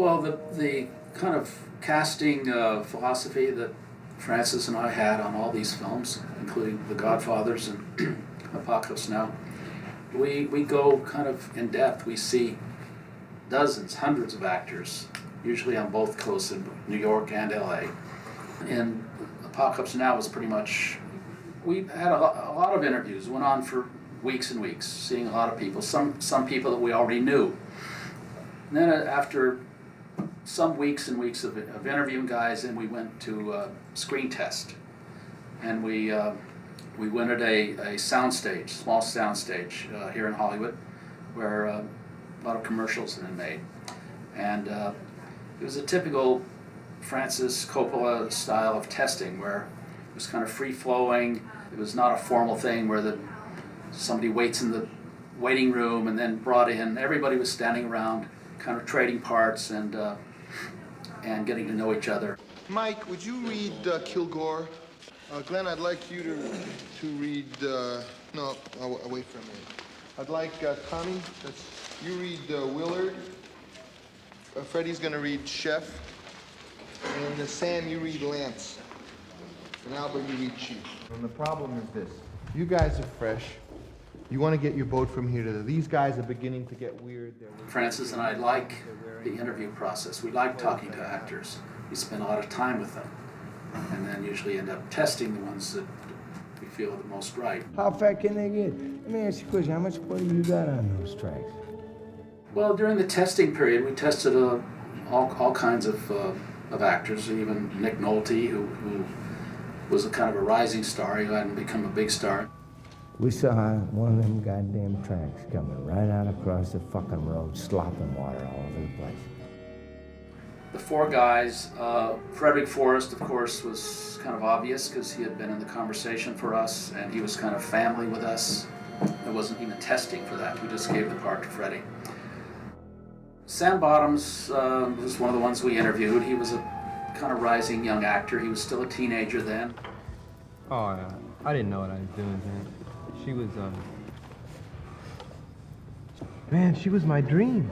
Well, the kind of casting philosophy that Francis and I had on all these films, including The Godfathers and Apocalypse Now, we go kind of in depth. We see dozens, hundreds of actors, usually on both coasts in New York and LA. And Apocalypse Now was pretty much, we had a lot of interviews, went on for weeks and weeks, seeing a lot of people, some people that we already knew. And then after some weeks and weeks of interviewing guys, and we went to screen test. And we rented a soundstage, small soundstage here in Hollywood, where a lot of commercials had been made. And it was a typical Francis Coppola style of testing, where it was kind of free-flowing. It was not a formal thing where somebody waits in the waiting room and then brought in. Everybody was standing around, kind of trading parts and getting to know each other. Mike, would you read Kilgore? Glenn, I'd like you to read, no, away from me. I'd like Tommy, you read Willard. Freddie's gonna read Chef. And Sam, you read Lance. And Albert, you read Chief. And the problem is this. You guys are fresh. You want to get your boat from here to there. These guys are beginning to get weird. Francis and I like the interview process. We like talking to actors. We spend a lot of time with them, and then usually end up testing the ones that we feel are the most right. How fat can they get? Let me ask you a question. How much water you got on those tracks? Well, during the testing period, we tested all kinds of actors, even Nick Nolte, who was a kind of a rising star. He hadn't become a big star. We saw one of them goddamn tracks coming right out across the fucking road, slopping water all over the place. The four guys, Frederick Forrest, of course, was kind of obvious because he had been in the conversation for us, and he was kind of family with us. There wasn't even testing for that. We just gave the part to Freddie. Sam Bottoms was one of the ones we interviewed. He was a kind of rising young actor. He was still a teenager then. Oh, I didn't know what I was doing then. She was, man, she was my dream.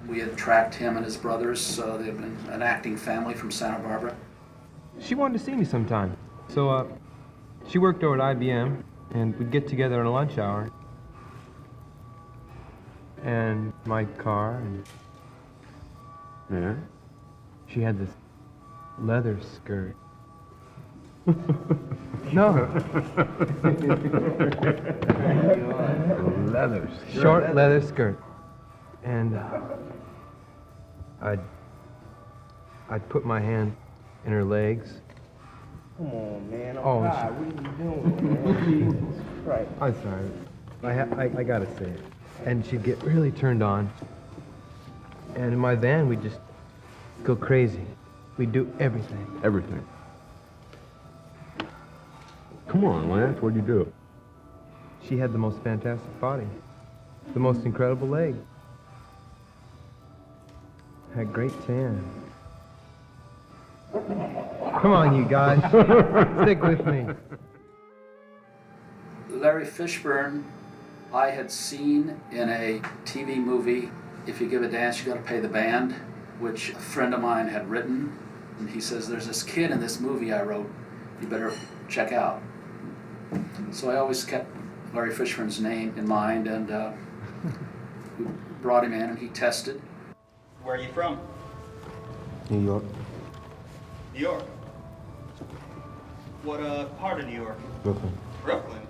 We had tracked him and his brothers. They had been an acting family from Santa Barbara. She wanted to see me sometime. So, she worked over at IBM, and we'd get together in a lunch hour. And my car, and... Yeah? She had this leather skirt. No. Leathers. Short leather skirt. And I'd put my hand in her legs. Come on, man. Oh, God, what are you doing, man? Jesus Christ. I'm sorry. I gotta say it. And she'd get really turned on. And in my van, we'd just go crazy. We'd do everything. Everything. Come on, Lance, what'd you do? She had the most fantastic body. The most incredible leg. Had great tan. Come on, you guys. Stick with me. Larry Fishburne, I had seen in a TV movie, If You Give a Dance, You Gotta Pay the Band, which a friend of mine had written. And he says, there's this kid in this movie I wrote, you better check out. So I always kept Larry Fishburne's name in mind, and we brought him in and he tested. Where are you from? New York. New York. What part of New York? Brooklyn. Brooklyn?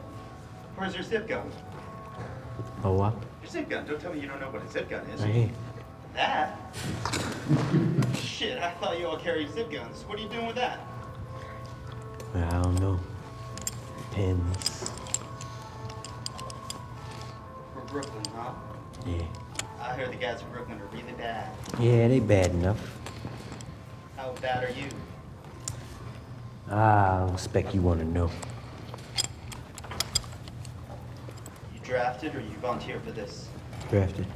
Where's your zip gun? Oh, what? Your zip gun. Don't tell me you don't know what a zip gun is. Right here. That? Shit, I thought you all carried zip guns. What are you doing with that? I don't know. Pins. From Brooklyn, huh? Yeah. I heard the guys from Brooklyn are really bad. Yeah, they bad enough. How bad are you? I don't expect you want to know. You drafted or you volunteered for this? Drafted.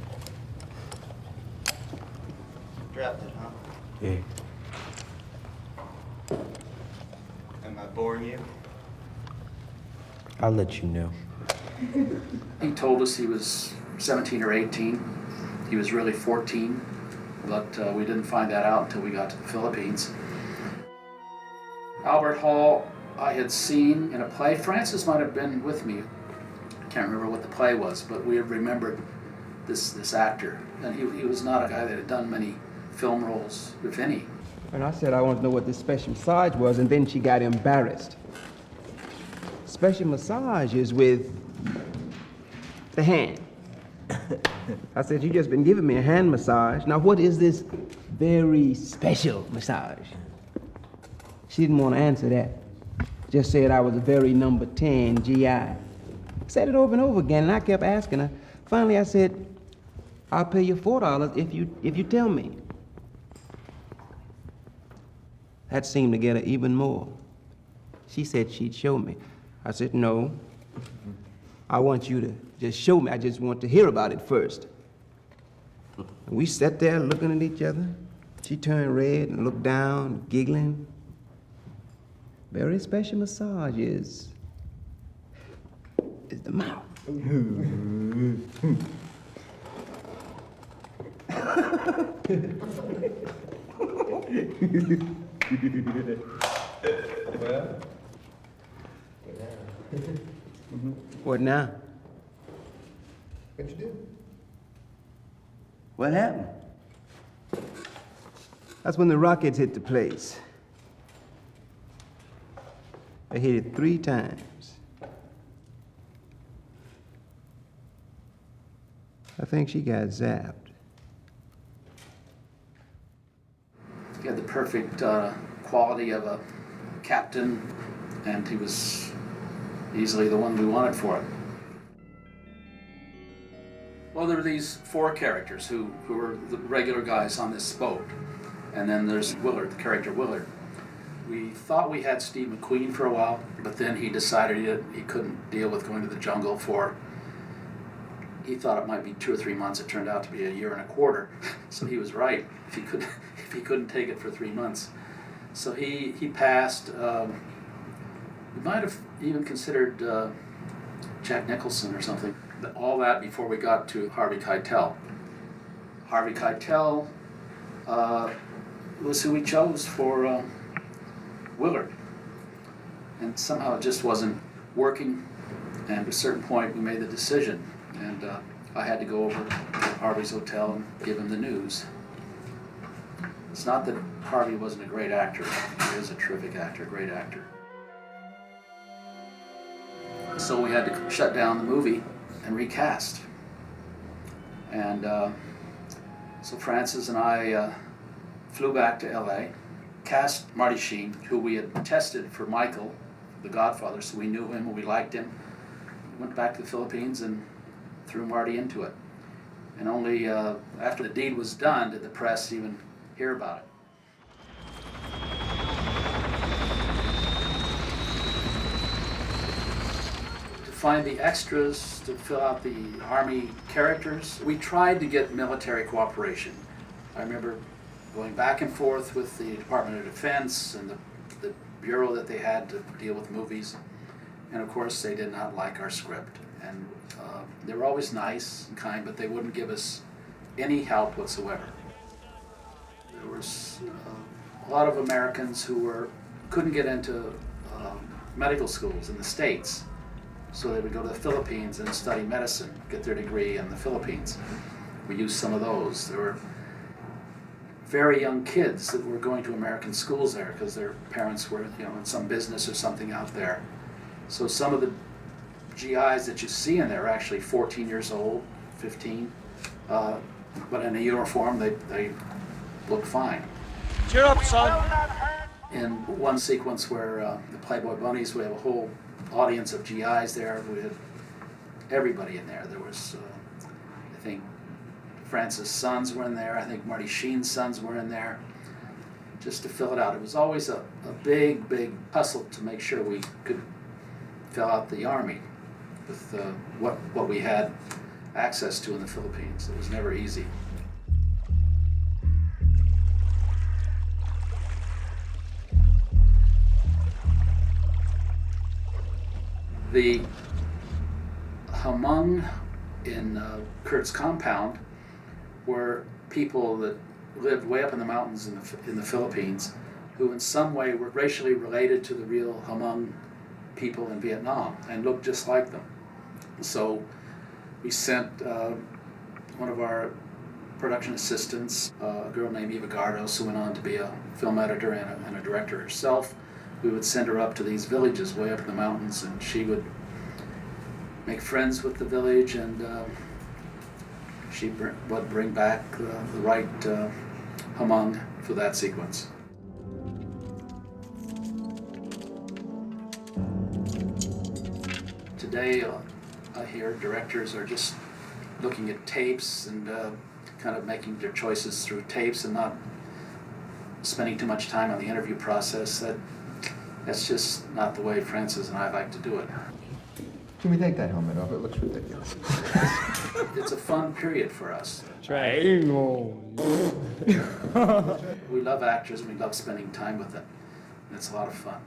Drafted, huh? Yeah. Am I boring you? I'll let you know. He told us he was 17 or 18. He was really 14. but we didn't find that out until we got to the Philippines. Albert Hall, I had seen in a play. Francis might have been with me. I can't remember what the play was, but we remembered this actor. And he was not a guy that had done many film roles, if any. And I said I wanted to know what this special massage was, and then she got embarrassed. Special massage is with the hand. I said, you just been giving me a hand massage. Now what is this very special massage? She didn't want to answer that. Just said I was a very number 10 GI. Said it over and over again, and I kept asking her. Finally I said, I'll pay you $4 if you tell me. That seemed to get her even more. She said she'd show me. I said, no. I want you to just show me. I just want to hear about it first. And we sat there looking at each other. She turned red and looked down, giggling. Very special massage is the mouth. What now? What'd you do? What happened? That's when the rockets hit the place. They hit it 3 times. I think she got zapped. He had the perfect quality of a captain, and he was easily the one we wanted for it. Well, there were these 4 characters who were the regular guys on this boat. And then there's Willard, the character Willard. We thought we had Steve McQueen for a while, but then he decided he couldn't deal with going to the jungle for, he thought it might be 2 or 3 months. It turned out to be a year and a quarter. So he was right, if he couldn't take it for 3 months. So he passed. We might have even considered Jack Nicholson or something. All that before we got to Harvey Keitel. Harvey Keitel was who we chose for Willard. And somehow it just wasn't working. And at a certain point we made the decision. And I had to go over to Harvey's hotel and give him the news. It's not that Harvey wasn't a great actor. He is a terrific actor, great actor. So we had to shut down the movie and recast. And so Francis and I flew back to LA, cast Marty Sheen, who we had tested for Michael, the Godfather, so we knew him and we liked him. We went back to the Philippines and threw Marty into it. And only after the deed was done did the press even hear about it. Find the extras to fill out the Army characters. We tried to get military cooperation. I remember going back and forth with the Department of Defense and the bureau that they had to deal with movies. And of course they did not like our script. And they were always nice and kind, but they wouldn't give us any help whatsoever. There was a lot of Americans who couldn't get into medical schools in the States. So they would go to the Philippines and study medicine, get their degree in the Philippines. We used some of those. There were very young kids that were going to American schools there because their parents were, in some business or something out there. So some of the GIs that you see in there are actually 14 years old, 15, but in a uniform they look fine. Cheer up, son. In one sequence where the Playboy Bunnies, we have a whole audience of GIs there. We had everybody in there. There was, I think, Francis' sons were in there. I think Marty Sheen's sons were in there, just to fill it out. It was always a big, big hustle to make sure we could fill out the Army with what we had access to in the Philippines. It was never easy. The Hmong in Kurt's compound were people that lived way up in the mountains in the Philippines, who in some way were racially related to the real Hmong people in Vietnam and looked just like them. So we sent one of our production assistants, a girl named Eva Gardos, who went on to be a film editor and a director herself. We would send her up to these villages way up in the mountains, and she would make friends with the village, and she would bring back the right Hmong for that sequence. Today, I hear directors are just looking at tapes and kind of making their choices through tapes and not spending too much time on the interview process. That's just not the way Francis and I like to do it. Can we take that helmet off? It looks ridiculous. It's a fun period for us. Try. We love actors and we love spending time with them. It's a lot of fun.